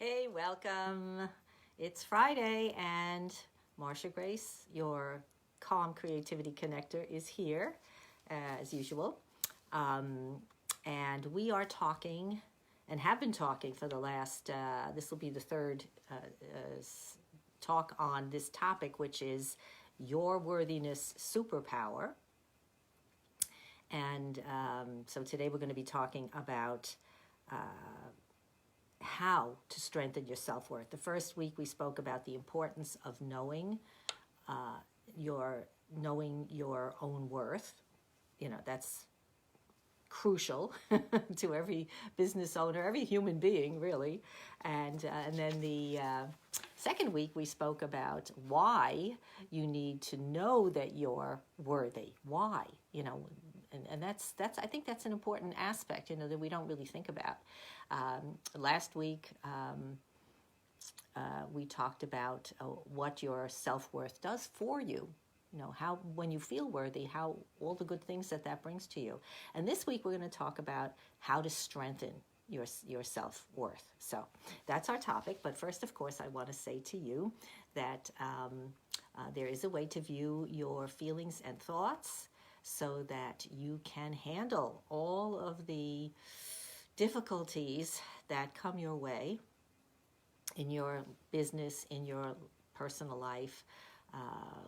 Hey, welcome. It's Friday, and Marsha Grace, your Calm Creativity Connector, is here as usual. Um, and we are talking and have been talking for the last, this will be the third talk on this topic, which is your worthiness superpower. And so today we're going to be talking about how to strengthen your self-worth. The first week we spoke about the importance of knowing your own worth. You know, that's crucial to every business owner, every human being, really. And then the second week we spoke about why you need to know that you're worthy. Why, you know, and that's I think that's an important aspect, you know, that we don't really think about. Last week we talked about what your self-worth does for you. You know, how when you feel worthy, how all the good things that brings to you. And this week we're going to talk about how to strengthen your self-worth. So that's our topic. But first, of course, I want to say to you that there is a way to view your feelings and thoughts so that you can handle all of the difficulties that come your way in your business, in your personal life,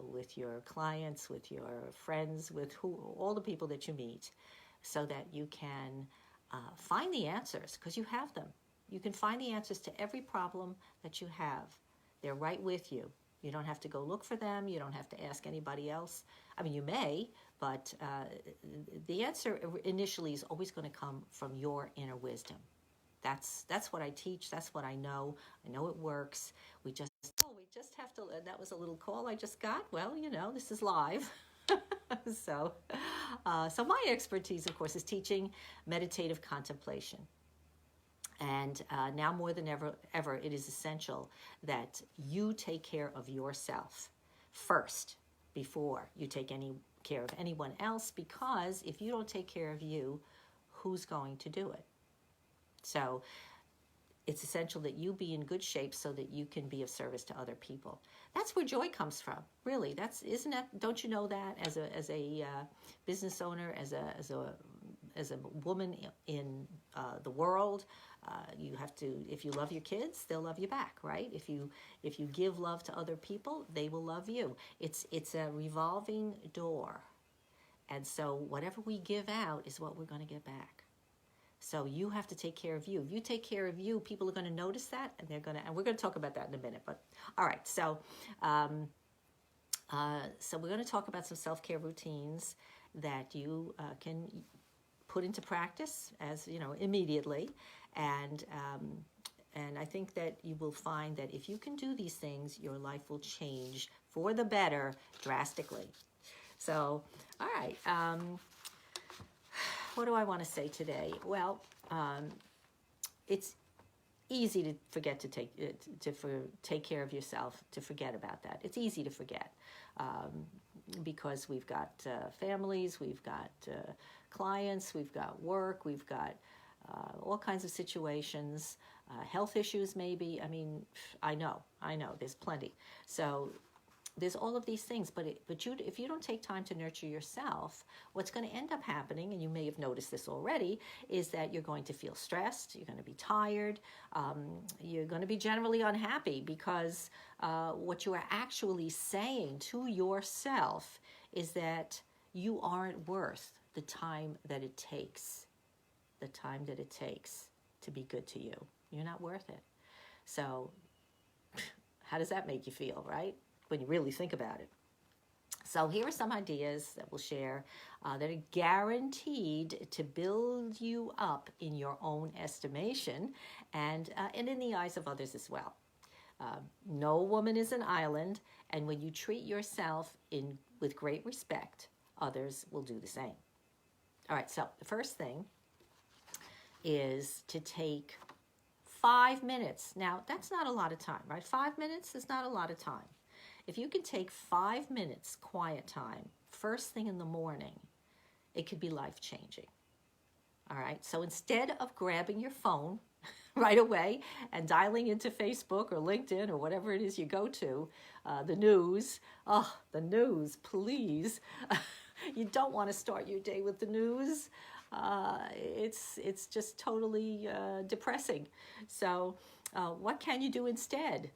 with your clients, with your friends, with all the people that you meet, so that you can find the answers, because you have them. You can find the answers to every problem that you have. They're right with you. You don't have to go look for them. You don't have to ask anybody else. I mean, you may, but the answer initially is always going to come from your inner wisdom. That's what I teach. That's what I know. I know it works. We just have to. That was a little call I just got. Well, you know, this is live. So my expertise, of course, is teaching meditative contemplation. And now more than ever, it is essential that you take care of yourself first before you take any care of anyone else, because if you don't take care of you, who's going to do it? So it's essential that you be in good shape so that you can be of service to other people. That's where joy comes from, really. Don't you know that as a business owner, as a woman in the world, you have to. If you love your kids, they'll love you back, right? If you give love to other people, they will love you. It's a revolving door, and so whatever we give out is what we're going to get back. So you have to take care of you. If you take care of you, people are going to notice that, and we're going to talk about that in a minute. But all right, so we're going to talk about some self-care routines that you can put into practice, as you know, immediately, and I think that you will find that if you can do these things, your life will change for the better drastically. So, all right. What do I want to say today? Well, it's easy to forget to take care of yourself, to forget about that. It's easy to forget because we've got families, we've got clients, we've got work, we've got all kinds of situations, health issues maybe. I mean, I know, there's plenty. So there's all of these things, but if you don't take time to nurture yourself, what's going to end up happening, and you may have noticed this already, is that you're going to feel stressed, you're going to be tired, you're going to be generally unhappy, because what you are actually saying to yourself is that you aren't worth the time that it takes to be good to you. You're not worth it. So how does that make you feel, right? When you really think about it. So here are some ideas that we'll share that are guaranteed to build you up in your own estimation and in the eyes of others as well. No woman is an island, and when you treat yourself with great respect, others will do the same. All right, so the first thing is to take 5 minutes. Now, that's not a lot of time, right? 5 minutes is not a lot of time. If you can take 5 minutes quiet time first thing in the morning, it could be life-changing. All right, so instead of grabbing your phone, right away and dialing into Facebook or LinkedIn or whatever it is you go to, the news. Oh, the news, please. You don't want to start your day with the news. It's just totally depressing. So what can you do instead?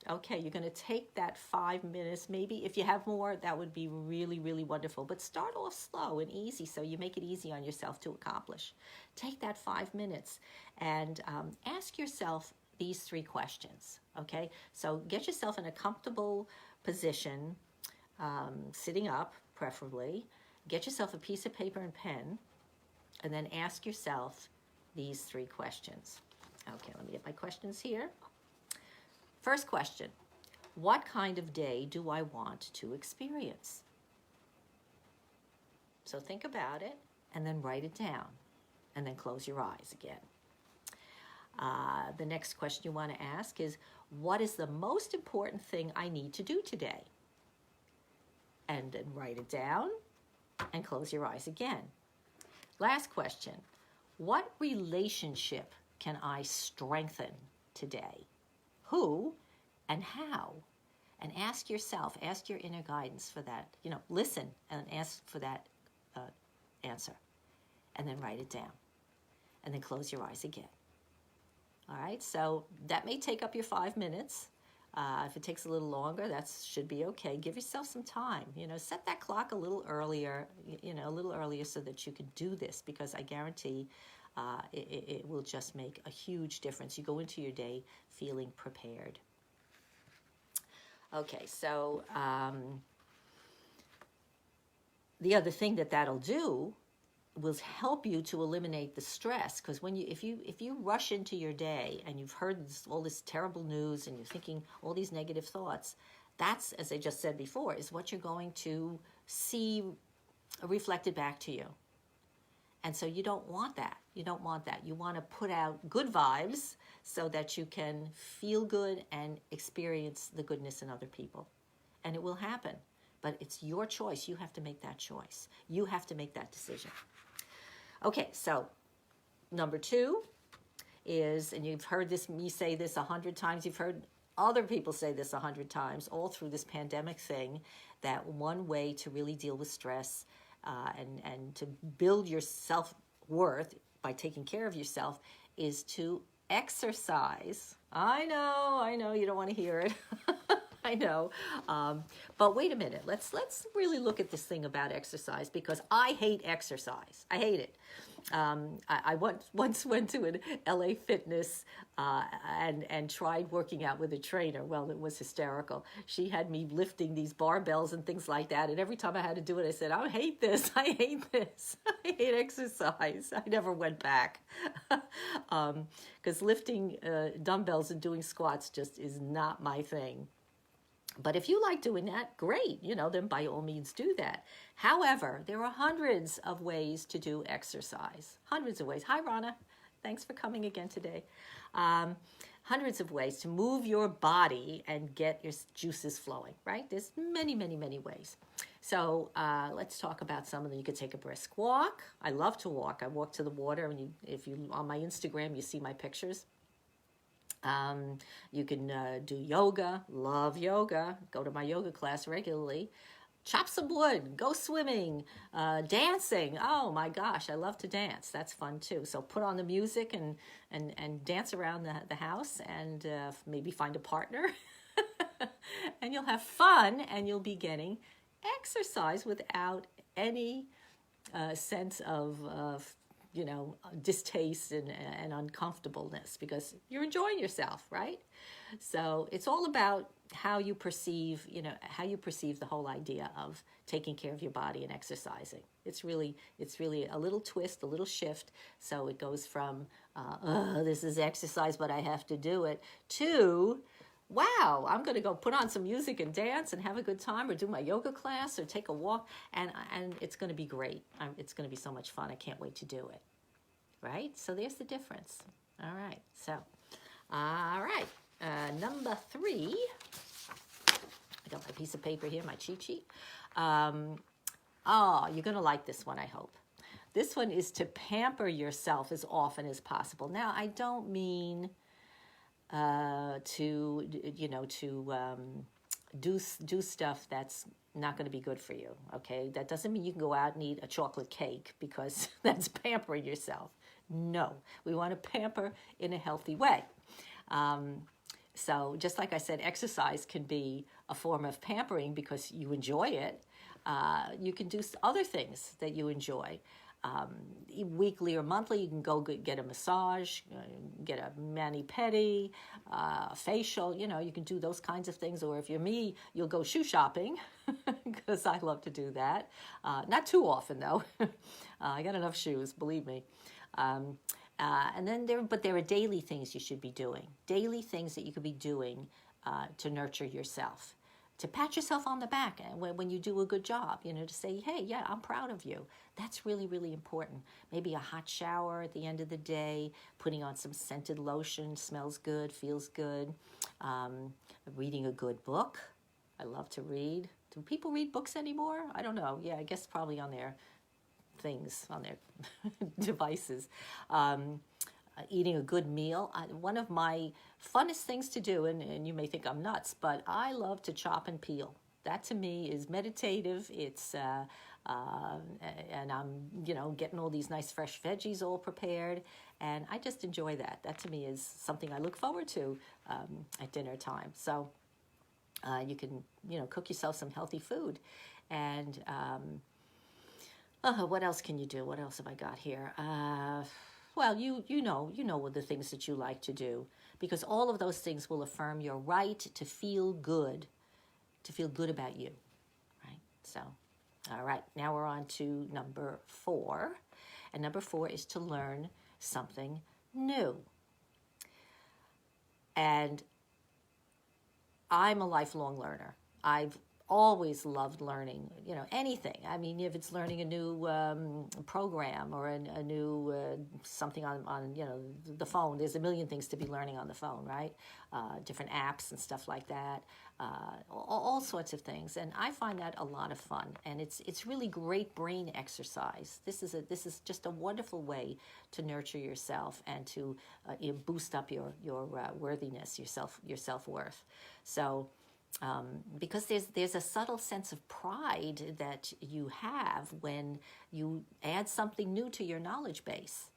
Okay, you're going to take that 5 minutes. Maybe if you have more, that would be really, really wonderful. But start off slow and easy so you make it easy on yourself to accomplish. Take that 5 minutes and ask yourself these 3 questions. Okay, so get yourself in a comfortable position, sitting up preferably. Get yourself a piece of paper and pen, and then ask yourself these 3 questions. Okay, let me get my questions here. First question, what kind of day do I want to experience? So think about it and then write it down and then close your eyes again. The next question you want to ask is, what is the most important thing I need to do today? And then write it down and close your eyes again. Last question, what relationship can I strengthen today? Who and how? And ask yourself, ask your inner guidance for that. Listen and ask for that answer. And then write it down. And then close your eyes again. All right, so that may take up your 5 minutes. If it takes a little longer, that should be okay. Give yourself some time. Set that clock a little earlier, so that you can do this, because I guarantee it will just make a huge difference. You go into your day feeling prepared. Okay, so the other thing that'll do will help you to eliminate the stress, because if you rush into your day and you've heard all this terrible news and you're thinking all these negative thoughts, that's, as I just said before, is what you're going to see reflected back to you. And so you don't want that. You don't want that. You want to put out good vibes so that you can feel good and experience the goodness in other people. And it will happen. But it's your choice. You have to make that choice. You have to make that decision. Okay, so number 2 is, and you've heard me say this 100 times, you've heard other people say this 100 times, all through this pandemic thing, that one way to really deal with stress and to build your self-worth by taking care of yourself is to exercise. I know, you don't want to hear it. I know. But wait a minute. Let's really look at this thing about exercise, because I hate exercise. I hate it. I once went to an LA Fitness and tried working out with a trainer. Well, it was hysterical. She had me lifting these barbells and things like that. And every time I had to do it, I said, I hate this. I hate this. I hate exercise. I never went back. Because lifting dumbbells and doing squats just is not my thing. But if you like doing that, great, then by all means do that. However, there are hundreds of ways to do exercise. Hundreds of ways. Hi, Rana. Thanks for coming again today. Hundreds of ways to move your body and get your juices flowing, right? There's many, many, many ways. So let's talk about some of them. You could take a brisk walk. I love to walk. I walk to the water, and if you on my Instagram, you see my pictures. You can do yoga, love yoga, go to my yoga class regularly, chop some wood, go swimming, dancing. Oh my gosh, I love to dance. That's fun too. So put on the music and dance around the house, and maybe find a partner and you'll have fun, and you'll be getting exercise without any sense of distaste and uncomfortableness, because you're enjoying yourself, right? So it's all about how you perceive the whole idea of taking care of your body and exercising. It's really a little twist, a little shift. So it goes from, this is exercise, but I have to do it, to, wow, I'm going to go put on some music and dance and have a good time, or do my yoga class, or take a walk, and it's going to be great. It's going to be so much fun. I can't wait to do it. Right? So there's the difference. All right. So, all right. Number 3. I got my piece of paper here, my cheat sheet. You're going to like this one, I hope. This one is to pamper yourself as often as possible. Now, I don't mean to do stuff that's not going to be good for you. Okay, that doesn't mean you can go out and eat a chocolate cake, because that's pampering yourself. No, we want to pamper in a healthy way. So just like I said, exercise can be a form of pampering because you enjoy it. You can do other things that you enjoy. Weekly or monthly, you can go get a massage, get a mani-pedi, a facial. You can do those kinds of things. Or if you're me, you'll go shoe shopping, because I love to do that. Not too often, though. I got enough shoes, believe me. And then there are daily things you should be doing. Daily things that you could be doing to nurture yourself. To pat yourself on the back when you do a good job, to say, hey, yeah, I'm proud of you. That's really, really important. Maybe a hot shower at the end of the day, putting on some scented lotion, smells good, feels good. Reading a good book. I love to read. Do people read books anymore? I don't know. Yeah, I guess probably on their things, on their devices. Eating a good meal. One of my funnest things to do, and you may think I'm nuts, but I love to chop and peel. That to me is meditative. It's and I'm getting all these nice fresh veggies all prepared, and I just enjoy that. That to me is something I look forward to at dinner time. So you can cook yourself some healthy food, and what else can you do? What else have I got here? Well, you know what the things that you like to do, because all of those things will affirm your right to feel good about you, right? So, all right, now we're on to number 4, and number 4 is to learn something new. And I'm a lifelong learner. I've always loved learning, anything. I mean, if it's learning a new program or a new something on the phone, there's a million things to be learning on the phone, right? Different apps and stuff like that, all sorts of things. And I find that a lot of fun, and it's really great brain exercise. This is just a wonderful way to nurture yourself and to boost up your worthiness, your self-worth. So. Because there's a subtle sense of pride that you have when you add something new to your knowledge base.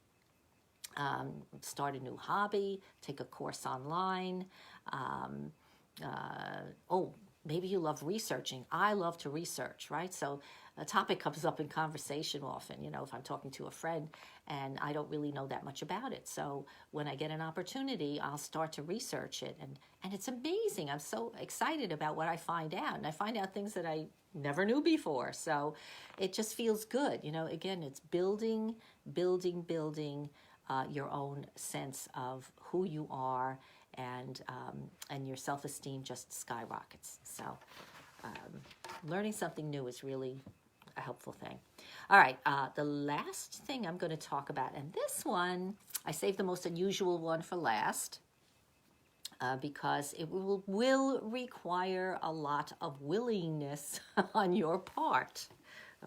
Start a new hobby, take a course online. Maybe you love researching. I love to research, right? So a topic comes up in conversation often, if I'm talking to a friend and I don't really know that much about it. So when I get an opportunity, I'll start to research it. And it's amazing. I'm so excited about what I find out. And I find out things that I never knew before. So it just feels good. Again, it's building your own sense of who you are, and your self-esteem just skyrockets. So learning something new is really a helpful thing. All right, the last thing I'm going to talk about, and this one, I saved the most unusual one for last, because it will require a lot of willingness on your part.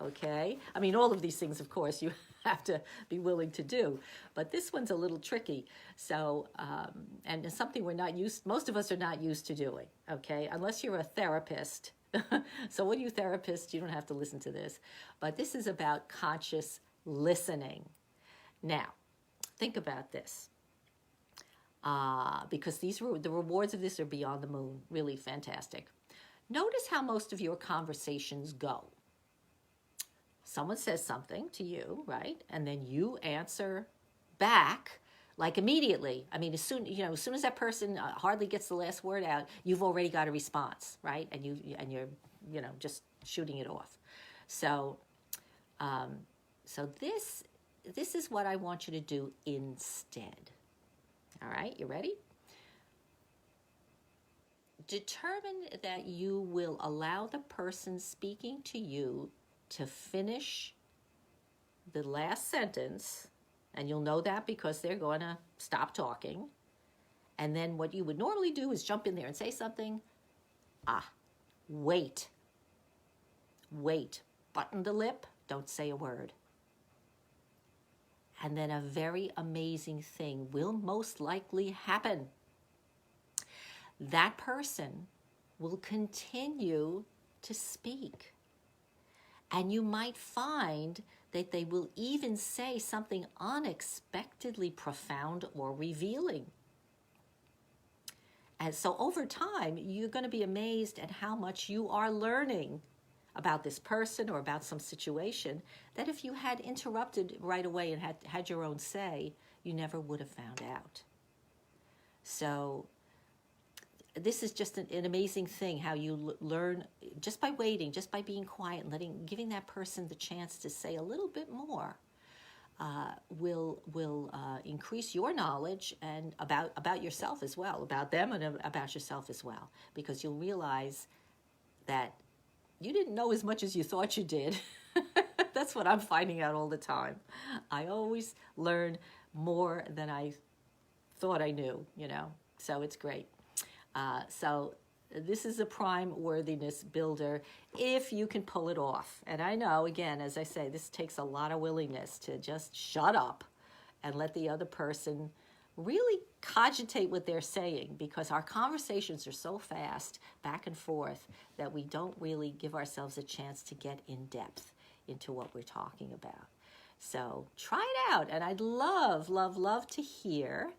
Okay? I mean, all of these things, of course, you have to be willing to do. But this one's a little tricky. So, and it's something most of us are not used to doing, okay? Unless you're a therapist. So what you therapists, you don't have to listen to this. But this is about conscious listening. Now, think about this. Because the rewards of this are beyond the moon. Really fantastic. Notice how most of your conversations go. Someone says something to you, right? And then you answer back, like immediately. I mean, as soon as that person hardly gets the last word out, you've already got a response, right? And you're just shooting it off. So, this is what I want you to do instead. All right, you ready? Determine that you will allow the person speaking to you to finish the last sentence, and you'll know that because they're going to stop talking. And then what you would normally do is jump in there and say something. Wait. Button the lip, don't say a word. And then a very amazing thing will most likely happen. That person will continue to speak. And you might find that they will even say something unexpectedly profound or revealing. And so over time, you're going to be amazed at how much you are learning about this person or about some situation that if you had interrupted right away and had your own say, you never would have found out. So this is just an amazing thing, how you learn just by waiting, just by being quiet and giving that person the chance to say a little bit more. Will increase your knowledge and about yourself as well, about them and about yourself as well, because you'll realize that you didn't know as much as you thought you did. That's what I'm finding out all the time. I always learn more than I thought I knew, so it's great. So this is a prime worthiness builder if you can pull it off. And I know, again, as I say, this takes a lot of willingness to just shut up and let the other person really cogitate what they're saying, because our conversations are so fast back and forth that we don't really give ourselves a chance to get in depth into what we're talking about. So try it out. And I'd love, love, love to hear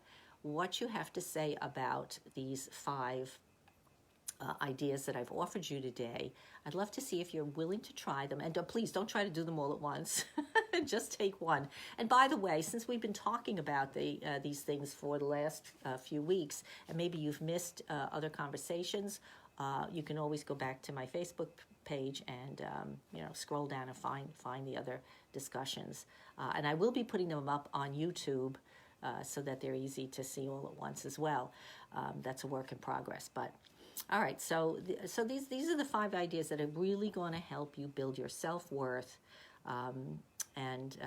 what you have to say about these 5 ideas that I've offered you today. I'd love to see if you're willing to try them. And please don't try to do them all at once. Just take one. And by the way, since we've been talking about these things for the last few weeks, and maybe you've missed other conversations, you can always go back to my Facebook page and scroll down and find the other discussions. And I will be putting them up on YouTube so that they're easy to see all at once as well. That's a work in progress, but all right, so these are the 5 ideas that are really going to help you build your self-worth and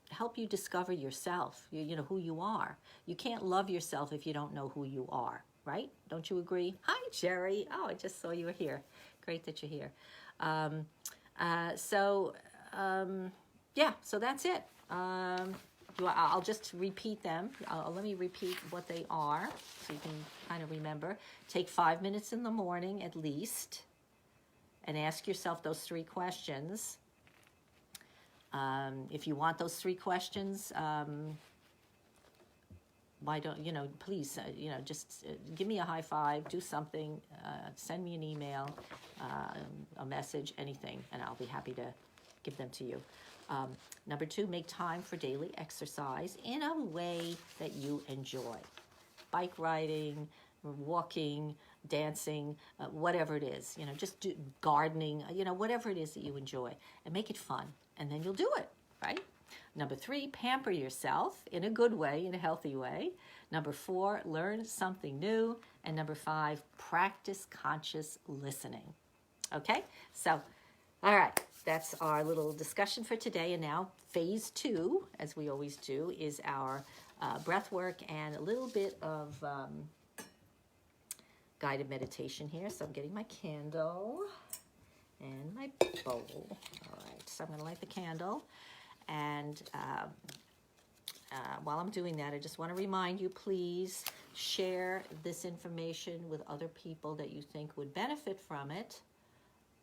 help you discover yourself, you know, who you are. You can't love yourself if you don't know who you are, right? Don't you agree? Hi, Jerry. Oh, I just saw you were here. Great that you're here. So that's it. I'll just repeat them. Let me repeat what they are so you can kind of remember. Take 5 minutes in the morning at least and ask yourself those 3 questions. If you want those 3 questions, why don't, please, just give me a high five, do something, send me an email, a message, anything, and I'll be happy to give them to you. Number 2, make time for daily exercise in a way that you enjoy. Bike riding, walking, dancing, whatever it is, just do gardening, whatever it is that you enjoy, and make it fun, and then you'll do it, right? Number 3, pamper yourself in a good way, in a healthy way. Number 4, learn something new. And number 5, practice conscious listening. Okay, so, all right. That's our little discussion for today. And now phase 2, as we always do, is our breath work and a little bit of guided meditation here. So I'm getting my candle and my bowl. All right, so I'm going to light the candle. And while I'm doing that, I just want to remind you, please share this information with other people that you think would benefit from it.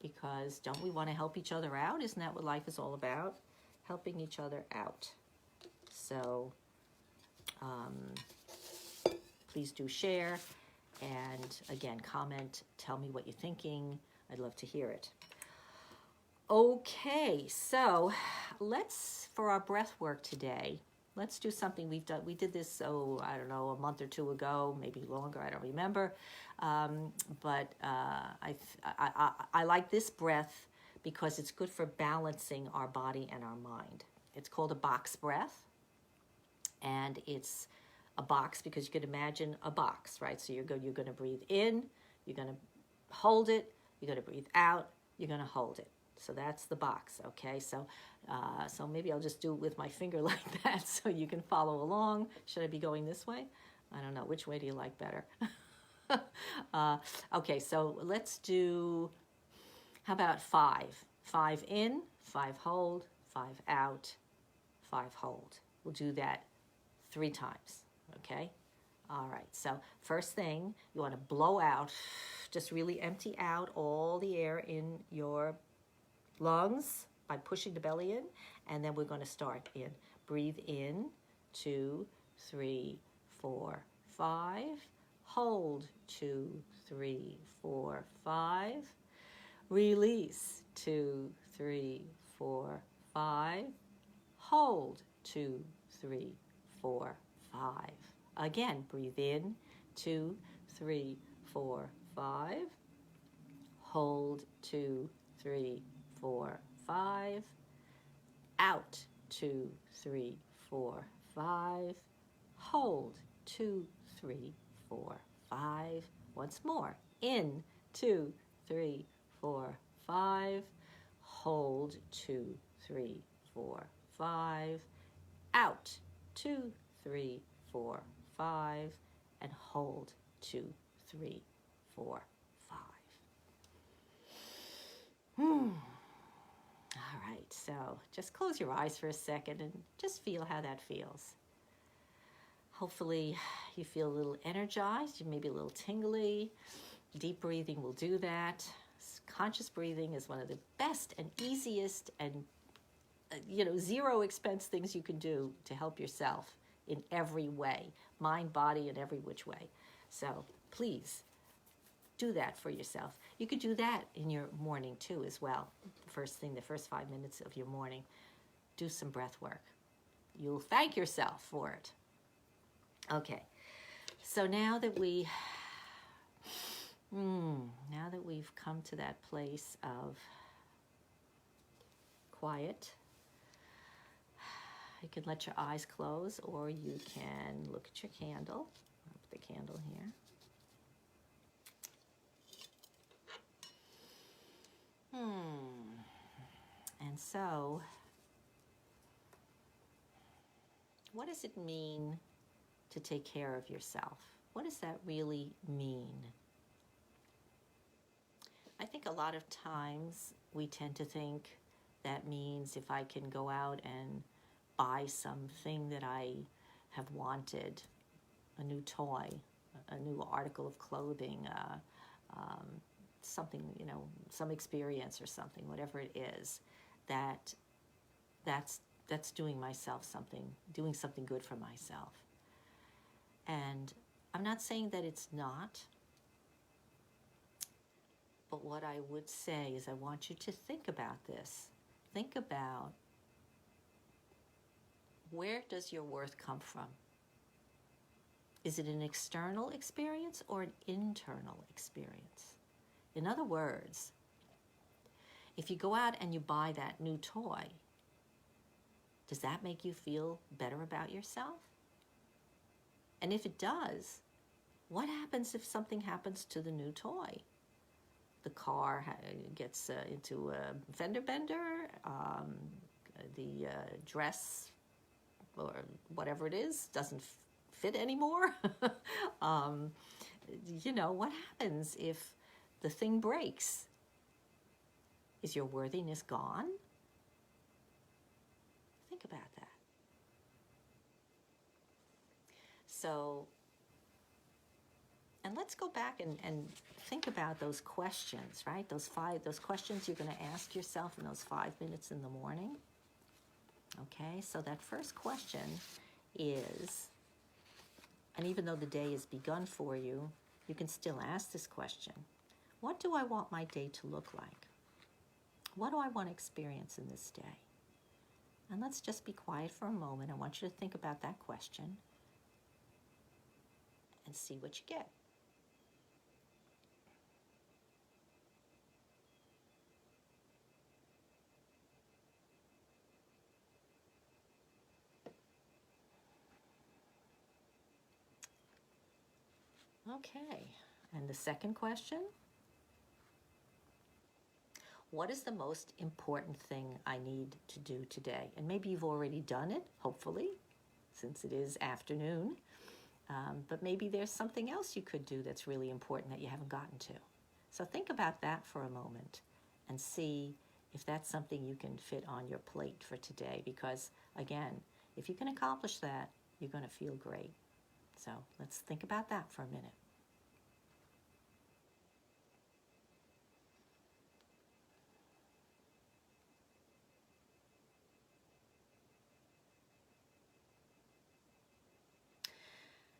Because don't we want to help each other out? Isn't that what life is all about? Helping each other out. So please do share. And again, comment, tell me what you're thinking. I'd love to hear it. Okay, so for our breath work today, let's do something we did this, I don't know, a month or 2 ago, maybe longer, I don't remember. But I like this breath because it's good for balancing our body and our mind. It's called a box breath. And it's a box because you could imagine a box, right? So you're going to breathe in, you're going to hold it, you're going to breathe out, you're going to hold it. So that's the box, okay? So maybe I'll just do it with my finger like that so you can follow along. Should I be going this way? I don't know. Which way do you like better? Okay, so let's do, how about 5? 5 in, 5 hold, 5 out, 5 hold. We'll do that 3 times, okay? All right, so first thing, you want to blow out, just really empty out all the air in your lungs by pushing the belly in, and then we're going to start in. Breathe in, 2, 3, 4, 5. Hold, 2, 3, 4, 5. Release, 2, 3, 4, 5. Hold, 2, 3, 4, 5. Again, breathe in, 2, 3, 4, 5. Hold, 2, 3, 4, 5. Out, 2, 3, 4, 5. Hold, 2, 3, 4, 5. Once more. In, 2, 3, 4, 5. Hold, 2, 3, 4, 5. Out, 2, 3, 4, 5. And hold, 2, 3, 4, 5. All right, so just close your eyes for a second and just feel how that feels. Hopefully you feel a little energized, maybe a little tingly. Deep breathing will do that. Conscious breathing is one of the best and easiest and zero expense things you can do to help yourself in every way, mind, body, and every which way. So please do that for yourself. You could do that in your morning too as well. First thing, the first 5 minutes of your morning, do some breath work. You'll thank yourself for it. Okay, so now that we've come to that place of quiet, you can let your eyes close, or you can look at your candle. I'll put the candle here. And so, what does it mean to take care of yourself? What does that really mean? I think a lot of times we tend to think that means if I can go out and buy something that I have wanted, a new toy, a new article of clothing, something, some experience or something, whatever it is, that's doing myself something, doing something good for myself. And I'm not saying that it's not, but what I would say is I want you to think about this. Think about, where does your worth come from? Is it an external experience or an internal experience? In other words, if you go out and you buy that new toy, does that make you feel better about yourself? And if it does, what happens if something happens to the new toy? The car gets into a fender bender, the dress or whatever it is doesn't fit anymore. What happens if the thing breaks? Is your worthiness gone? Think about that. So, and let's go back and think about those questions, right? Those questions you're going to ask yourself in those 5 minutes in the morning. Okay, so that first question is, and even though the day has begun for you, you can still ask this question. What do I want my day to look like? What do I want to experience in this day? And let's just be quiet for a moment. I want you to think about that question and see what you get. Okay, and the second question, what is the most important thing I need to do today? And maybe you've already done it, hopefully, since it is afternoon, but maybe there's something else you could do that's really important that you haven't gotten to. So think about that for a moment and see if that's something you can fit on your plate for today, because again, If you can accomplish that, you're going to feel great. So let's think about that for a minute.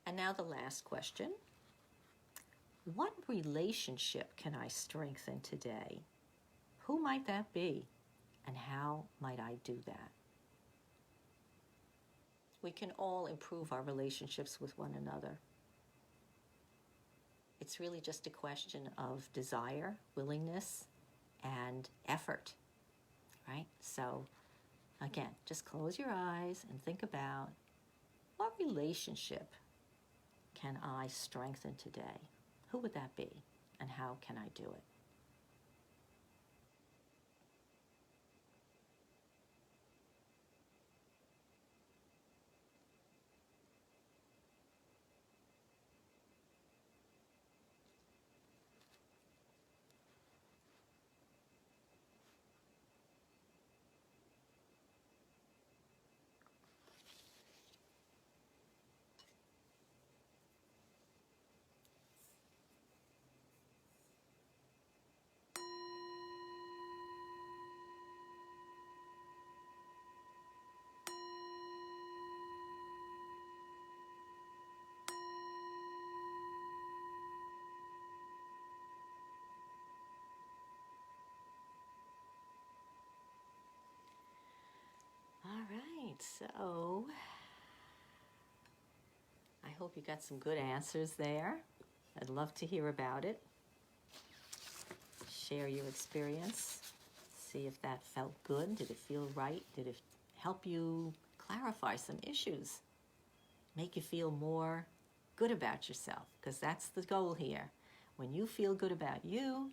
And now the last question. What relationship can I strengthen today? Who might that be? And how might I do that? We can all improve our relationships with one another. It's really just a question of desire, willingness, and effort, right? So again, just close your eyes and think about, what relationship can I strengthen today? Who would that be? And how can I do it? All right, so I hope you got some good answers there. I'd love to hear about it. Share your experience. See if that felt good. Did it feel right? Did it help you clarify some issues? Make you feel more good about yourself? Because that's the goal here. When you feel good about you,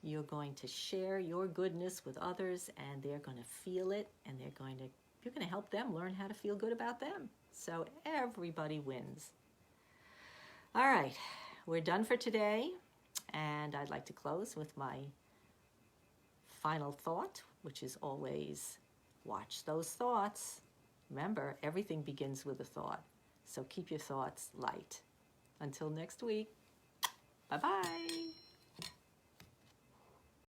you're going to share your goodness with others, and they're going to feel it, and you're going to help them learn how to feel good about them. So everybody wins. All right, we're done for today, and I'd like to close with my final thought, which is always watch those thoughts. Remember, everything begins with a thought, so keep your thoughts light. Until next week, bye-bye.